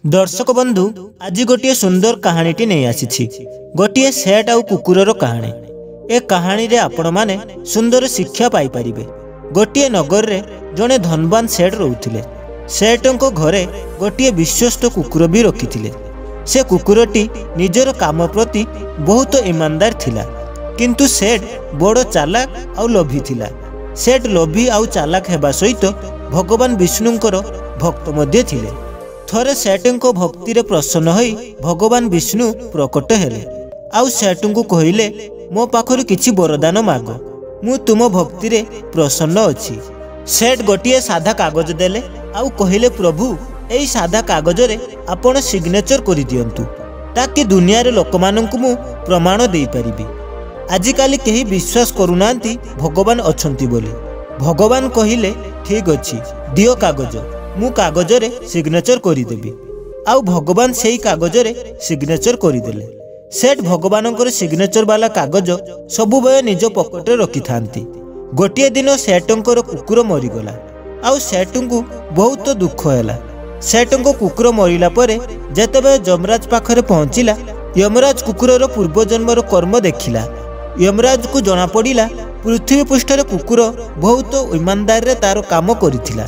दर्शक बंधु आज गोटे सुंदर कहानीटी नहीं आसी गोटे सेठ आउ कुकुरर कहानी। ए कहानी रे आपण माने सुंदर शिक्षा पाई परिबे। गोटे नगर रे जने धनवान सेठ रहउथिले। सेठंको घरे गोटे विश्वस्त कुकुर भी रखिथिले। से कुकुरटी निजर काम प्रति बहुत ईमानदार थिला, किंतु सेठ बड़ चालाक आउ लोभी थिला। सेठ लोभी आउ चालाक हेबा सहित भगवान विष्णुंकर भक्त मध्ये थिले। थरे सेठंको भक्ति रे प्रसन्न होई भगवान विष्णु प्रकट हेले आउ सेठंको कहिले, मो पाखरु किछि वरदान माग, मु तुम भक्ति रे प्रसन्न अछि। सेठ गोटिए साधा कागज देले आउ कहिले, प्रभु एई साधा कागज रे आपण सिग्नेचर करि दियंतु ताकि दुनिया रे लोकमानंकु मु प्रमाण देई परिबी। आजिकाली केही विश्वास करूनांती भगवान अछंती बोली। भगवान कहिले, ठीक अछि, दियो कागज, मु कागज रे सिग्नेचर करिदेबी। आउ भगवान सेई कागज रे सिग्नेचर करिदेले। सेठ भगवानंकर सिग्नेचर वाला कागज सबु बय निज पॉकेट रे रखि थांती। गोटिए दिन सेठंकर कुकुर मरिगला आउ सेठंकु बहुत दुख हैला। सेठंको कुकुर मरिला परे जेतेबे यमराज पाखरे पहुंचिला, यमराज कुकुरर पूर्व जन्मर कर्म देखिला। यमराज को जना पड़िला पृथ्वी पृष्ठ रे कुकुर बहुत ईमानदार रे तार काम करिथिला।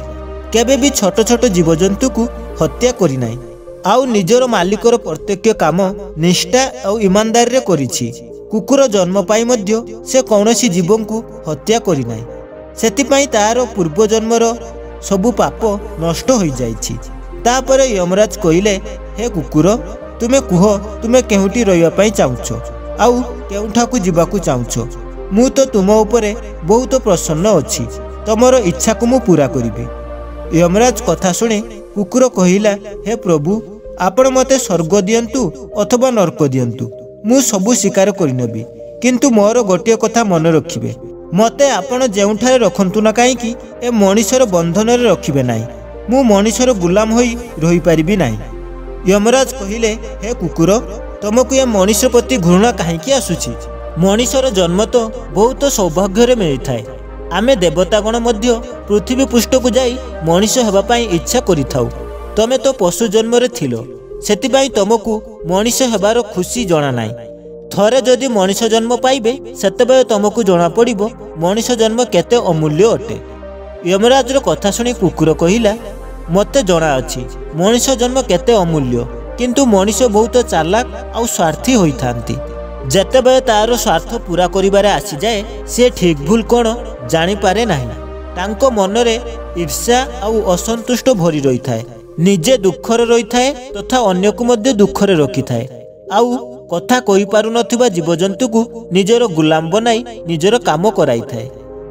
केबे भी छोट छोट जीवजंतु को हत्या करि नाही आउ निजर मालिकर प्रत्यक्ष काम निष्ठा आउ ईमानदार रे करिछि। कुकुर जन्म पाई मध्य से कौनसी जीवन को हत्या करि नाही, सेति पई तार पूर्व जन्मर सबु पाप नष्ट होई जाइछि। तापरे यमराज कहिले, हे कुकुर, तुमे कुह तुमे केउटी रहिया पई चाहुछ आउ केउठाकू जीवाकू चाहुछ। मु तो तुम उपरे बहुत प्रसन्न अछि, तमर इच्छा को मु पूरा करिबी। यमराज कथा शुणी कुकुर कहिला, हे प्रभु, आपण मते स्वर्ग दियंतु अथवा नरक दियंतु, मु सबु स्वीकार करिनेबी, किंतु मोर गोटे कथा मन रखिबे, मते आपण जेउठारे रखंतु ना काईकी ए मनीषर बंधन रे रखिबे नाही। मु मनीषर गुलाम होई रही परिबी नाही। यमराज कहिले, हे कुकुर, तुमको ए मनीष प्रति घृणा काहेकी आसुछि? मनीषर जन्म तो बहुत सौभाग्य रे मिली थाए। आमे देवतागण मध्य पृथ्वी पृष्ठ को जाई मनीष हेबा पई इच्छा करिथाउ। तमे तो पशु जन्म रे थिलो, सेति पई तुमको मनीष हेबार खुशी जणा नाही। थरे जदि मनीष जन्म पाइबे सेतेबे तुमको जणा पड़िबो मनीष जन्म केते अमूल्य अटे। यमराज रो कथा सुनी कुकुर कहिला, मते जणा अछि मनीष जन्म केते अमूल्य, किंतु मनीष बहुत चालाक आउ स्वार्थी होई थांती। जेतेबे तार स्वार्थ पूरा करिबारे आसी जाए, से ठीक भूल कोन जानि पारे नाही। तांको मनरे ईर्ष्या आउ असंतुष्ट भरी रही थाए। निजे दुखरे रही थाए तथा अन्य को मध्य दुखरे रखि थाए। आउ कथा कहि पारु नथिबा जीवजंतु को निजर गुलाम बनाई निजर काम कराई थाए।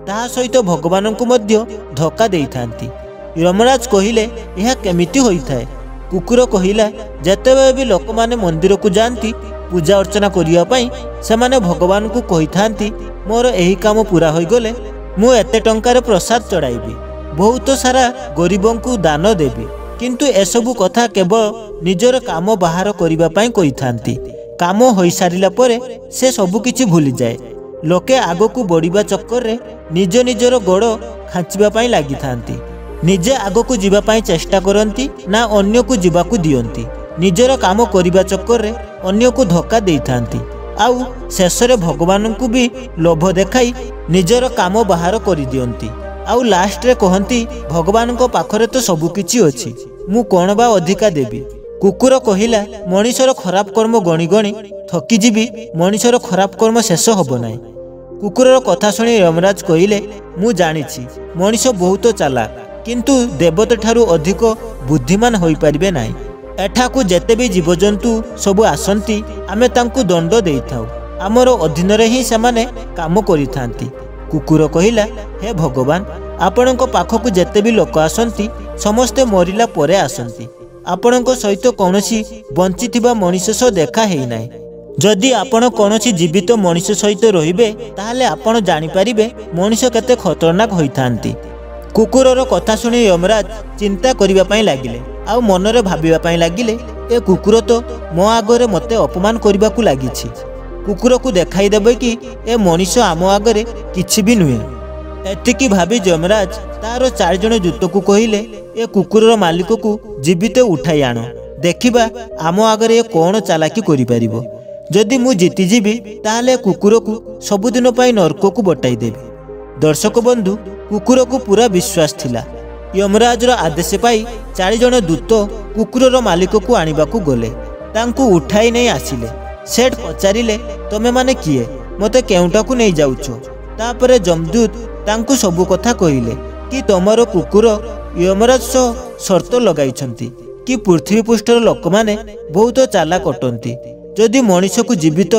ताहा सहित भगवान को मध्य धोखा देई थांती। यमराज कहिले, यह केमिति होई थाए? कुकुर कहिला, जेतेबे भी लोक माने मंदिर को जानती पूजा अर्चना करिया पई सेमाने भगवान को कहि थांती, मोर एही काम पूरा होई गले मु एते टंकार प्रसाद चढ़ाइबी, बहुत सारा गरीबों को दान देबी, किंतु एसबु कथा केवल निजर काम बाहर करिबा पई कहि थांती। काम होई सारिला परे से सबु किछि भूली जाए। लोके आगो को बढ़िबा चक्कर रे निज निजर गोड़ खांचिबा पई लागि थांती। निजे आगो को जीवा पई चेष्टा करंती ना अन्य को जीवा को दियंती। निजर काम करिबा चक्कर रे अन्य को धोखा देई थांती आउ शेष रे भगवान को भी लोभ देखाई निजर काम बाहर करि दियंती। आउ लास्ट रे कहंती, भगवान को पाखरे तो सबु किछि अछि, मु कोन बा अधिका देबी। कुकुर कहिला, मनीषर खराब कर्म गणी गणी थकी जीवी, मनीषर खराब कर्म शेष होबो नाही। कुकुरर कथा सुनी यमराज कहिले, मु जानिछि मनीष बहुत चालाक, किंतु देवता ठारू अधिक बुद्धिमान होई परिबे नाही। एठाकू जेते भी जीवजंतु सबु आसंती आमे तांकू दंड देई थाउ, आमर अधीन रे ही सेमाने काम करि थांती। कुकुर कहिला, हे भगवान, आपणको पाखकू जेते भी लोक आसंती समस्ते मरिला परे आसंती। आपणको सहित कोनोसी बंचिथिबा मनीष सह देखा हेई नाही। जदि आपण कोनोसी जीवित मनीष सहित रहिबे ताहाले आपण जानि परिबे मनीष केते खतरनाक होई थांती। कुकुरर कथा सुनी यमराज चिंता करिबा पई लागिले आउ मनरे भाबिबा पई लागिले, ए कुकुर तो मो आगरे मते अपमान करिबाकू लागिछि। कुकुर को देखाई देबे कि ए मनीष आम आगरे किछि भी नुहे। एतिकी भाबी यमराज तार 4 जण दूत को कहिले, ए कुकुरर मालिक को जीवित उठाई आण। देखिबा आम आगे ये कौन चालाकी करिपारिबो। जदि मु जीतिजीबी ताहले कुकुर को सबुदिन नरक को बटाई देवी। दर्शक बंधु कुकुर को पूरा विश्वास थिला। यमराजर आदेश पाई 40 जन दूत कुकुरर मालिक को आनिबा को गले। तांकु उठाई नहीं आसिले। सेठ पचारिले तमे माने किए मते केउटा को नहीं जाउछो। तापरे जमदूत तांकु सबु कथा कहिले कि तमरो कुकुर यमराज सो शर्त लगाइछंती कि पृथ्वी पृष्ठर लोक माने बहुत चालाक अटंती। जदि मनुष्य को जीवित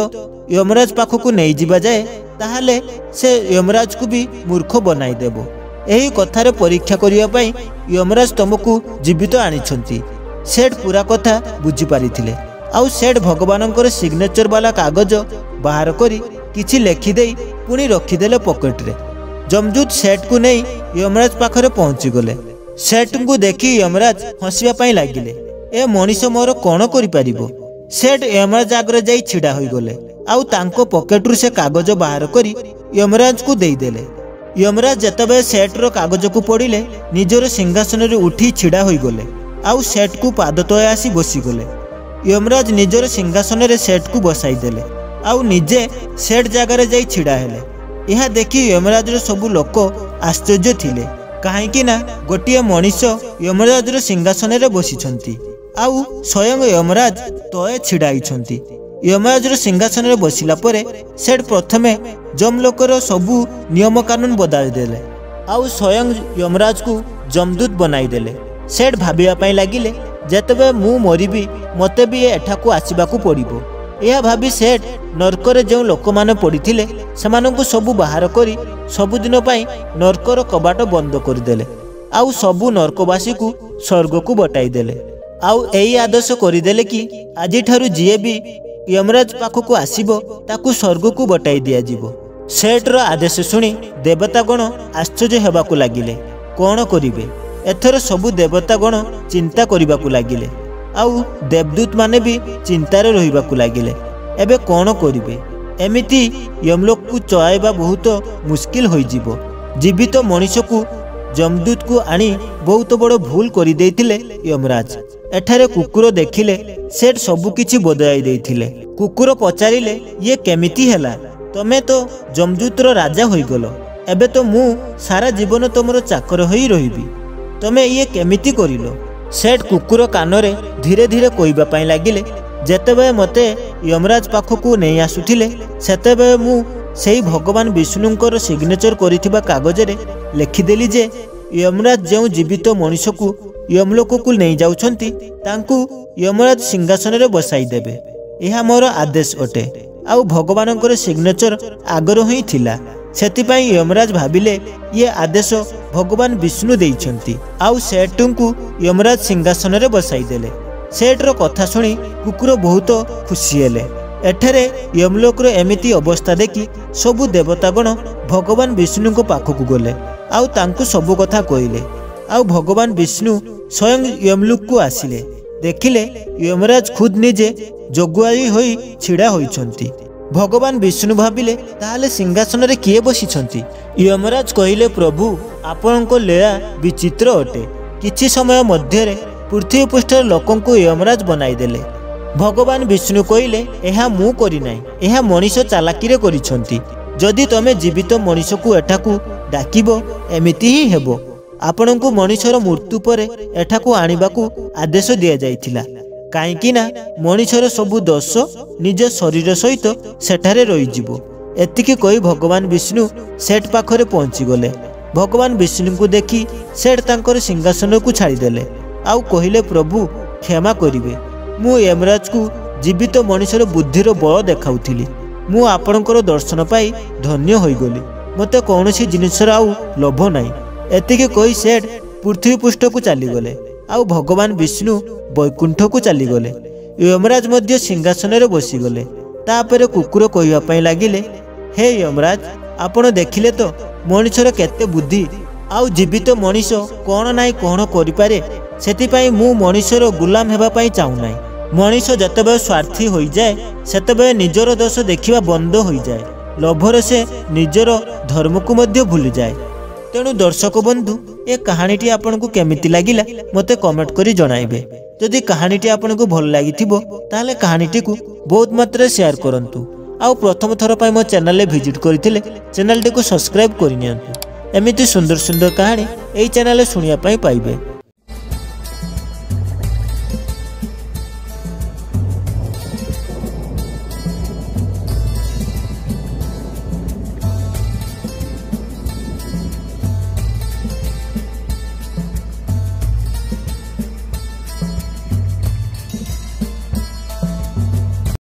यमराज पाखक नहीं जिबा जाए ताहले से यमराज को भी मूर्ख बनाई देबो। एही कथारे परीक्षा करिया पई यमराज तुमको जीवित आनिछंती। सेठ पूरा कथा बुझी पारिथिले। आउ सेठ भगवानंकर सिग्नेचर वाला कागज बाहर करी किछि लेखि देई पुणी रखिदेले पॉकेट रे। जमदूत सेठ को नहीं यमराज पाखरे पहुंची गले। सेठ को देखी यमराज हसिया पई लागिले। ए मनीष मोर कोन करि पारिबो। सेठ यमराज आगरे जाई छिड़ा होई गले। आउ तांको पॉकेट रु से कागज बाहर करी यमराज को देई देले। यमराज जतबे सेठ रो कागज को पढ़िले निजर सिंहासन रे उठी छिड़ा होई गले। आउ सेठ को पाद तळे आसी बसी गले। यमराज निजर सिंहासन रे सेठ को बसाई देले। आउ निजे सेठ जगार जाई छिड़ा हेले। यह देखी यमराज रो सबु लोक आश्चर्य थिले। काहेकि ना गोटिए मनीष यमराज रो सिंहासन रे बसिछंती। आउ स्वयं यमराज तळे छिड़ाइछंती। यमराज रो सिंहासन रे बसिला परे सेठ प्रथमे जमलोकर सबु नियम कानून बदल देले। आउ स्वयं यमराज को जमदूत बनाई देले। सेठ भाबिया पई लागिले जेतबे मु मरिबी मते भी एठाकू आसीबाकू पड़िबो। यह भाबी सेठ नरकर जो लोक माने पड़िथिले सेमानंकु सबु बाहर करी सबुदिन पई नरकर कबाट बंद करदेले। आउ सबु नरकवासी को स्वर्ग को बटाई देले। आउ एई आदेश करिदेले कि आजि ठारु जिए भी यमराज पाखकू आसीबो ताकू स्वर्ग को बटाई दिया जिवो। सेठ रो आदेश सुनी देवतागण आश्चर्य हेबाकू लागिले। कोन करिवे एथर सबु देवतागण चिंता करिबाकू लागिले। आउ देवदूत माने भी चिंतार रहिबाकू लागिले। एबे कोन करिवे एमिति यमलोक को चलाइबा बहुत मुश्किल होई जिवो। जीवित मनुष्य को जमदूत को आनी बहुत बड़ भूल करि देथिले यमराज। एठारे कुकुर देखिले सेठ सबु किछि बदलाई देथिले। कुकुर पचारिले ये केमिति हैला तमे तो जमदूतर राजा होई गलो। एबे तो मु सारा जीवन तमरो चाकर होई रहिबी। तमे ये केमिति करिलो। सेठ कुकुर कानरे धीरे धीरे कहबा पई लागिले जेतेबे मते यमराज पाखकू नहीं आसुथिले सेतेबे मु सेही भगवान विष्णुंकर सिग्नेचर करिथिबा कागज रे लिखिदेली जे यमराज जो जीवित मनुष्य को यमलोक को नहीं जाउछंती तांकू यमराज सिंहासन रे बसाई देबे। यह मोर आदेश अटे। आउ भगवानंकर सिग्नेचर आगर ही थिला। सेतिपाई यमराज भाबिले ये आदेश भगवान विष्णु देइछंती। आउ सेठଙ୍କୁ यमराज सिंहासन रे बसाई देले। सेठ रो कथा सुनी कुकुर बहुत खुशी हेले। एठरे यमलोक रो एमिति अवस्था देखि सबु देवतागण भगवान विष्णु को पाखकू गले। आउ तांकू सबु कथा कहिले। आउ भगवान विष्णु स्वयं यमलोक को आसिले। देखिले यमराज खुद निजे जगुआई होई छिड़ा होइछंती। भगवान विष्णु भाबिले ताहले सिंहासन रे किए बसिछंती। यमराज कहिले प्रभु आपनको लीला विचित्र अटे। किछि समय मध्य पृथ्वी पृष्ठर लोकन को यमराज बनाई देले। भगवान विष्णु कहिले एहा मु करि नाही एहा मनुष्य चालाकी रे करिछंती। जदि तमे जीवित मनुष्य को एठाकू डाकिबो एमिति ही हेबो। आपनको मनुष्यर मृत्यु परे एठाकू आनिबाकू आदेश दिया जाइथिला। काईकि ना मनुष्यर सबु दोष निज शरीर सहित सेठारे रही जिवो। एतिकी कही भगवान विष्णु सेठ पाखरे पहुंची गले। भगवान विष्णु को देखी सेठ तांकर सिंहासन को छाड़ीदेले। आउ कहिले प्रभु क्षमा करिवे मु यमराज को जीवित मनुष्यर बुद्धिर बल देखाउथिली। मु आपणकर दर्शन पाई धन्य होईगली। मते कौनसी जिनिसर आउ लोभ नाही। एतिकी कही सेठ पृथ्वी पृष्ठ को चलीगले। आउ भगवान विष्णु वैकुंठ को चलीगले। यमराज मध्य सिंहासन रे बसीगले। तापरे कुकुर कहवा पई लागिले हे यमराज आपण देखिले तो मनुष्यर केते बुद्धि। आउ जीवित मनुष्य कौन नाई कौन करिपारे। सेतिपाई मु मनुष्यर गुलाम हेबा पई चाहू नाही। मनुष्य जतबे स्वार्थी होई जाए सेतबे निजर दोष देखिबा बंद होई जाए। लोभर से निजर धर्म को मध्य भूली जाए। तेणु दर्शक बंधु ए कहानीटी आपनको केमिति लागिला मते कमेंट करी जणाइबे। जदि कहानीटी आपको भल लगी ताहले कहानीटी को बहुत मात्रा शेयर करंतु आउ प्रथम थर पर मो चैनल विजिट करथिले चैनल टी को सब्सक्राइब करनियंतु एमिति सुंदर सुंदर कहानी एई चैनल सुनिया पाई पाइबे।